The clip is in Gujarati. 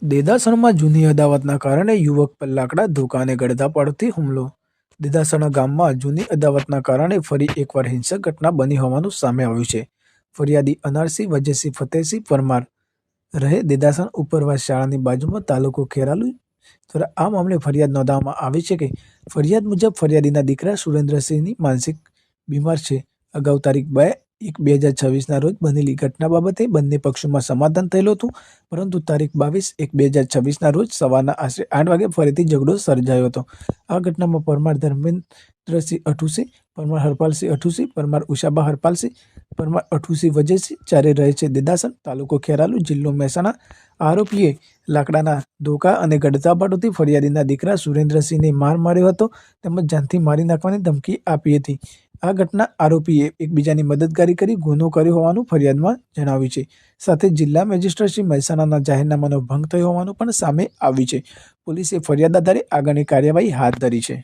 દેદાસણમાં જૂની અદાવતના કારણે યુવક પર લાકડા ધોકા અને ગળધા પાડથી હુમલો. દેદાસણ ગામમાં જૂની અદાવતના કારણે ફરી એકવાર હિંસક ઘટના બની હોવાનું સામે આવ્યું છે. ફરિયાદી અનારસિંહ વજેસિંહ ફતેહસિંહ પરમાર રહે દેદાસણ ઉપરવાસ શાળાની બાજુમાં તાલુકો ખેરાલુ દ્વારા આ મામલે ફરિયાદ નોંધવામાં આવી છે કે ફરિયાદ મુજબ ફરિયાદીના દીકરા સુરેન્દ્રસિંહની માનસિક બીમાર છે. અગાઉ તારીખ 2/1/2026ના રોજ બનેલી ઘટના બાબતે બંને પક્ષોમાં સમાધાન થયેલું હતું, પરંતુ તારીખ 22/1/2026ના રોજ સવારના આશરે 8 વાગે ફરીથી ઝઘડો સર્જાયો હતો. આ ઘટનામાં પરમાર ધર્મેન્દ્રસિંહ અઠુસિંહ, પરમાર હરપાલસિંહ અઠુસિંહ, પરમાર ઉષાબા હરપાલસિંહ, પરમાર અઠુસિંહ વજેસિંહ ચારે રહે છે દેદાસણ, તાલુકો ખેરાલુ, જિલ્લો મહેસાણા. આરોપીએ લાકડાના ધોકા અને ગળથાપાટોથી ફરિયાદીના દીકરા સુરેન્દ્રસિંહને માર માર્યો હતો તેમજ જાનથી મારી નાખવાની ધમકી આપી હતી. આ ઘટના આરોપીએ એકબીજાની મદદગારી કરી ગુનો કર્યો હોવાનું ફરિયાદમાં જણાવ્યું છે. સાથે જિલ્લા મેજિસ્ટ્રેટ શ્રી મહેસાણાના જાહેરનામાનો ભંગ થયો હોવાનું પણ સામે આવ્યું છે. પોલીસે ફરિયાદ આધારે આગળની કાર્યવાહી હાથ ધરી છે.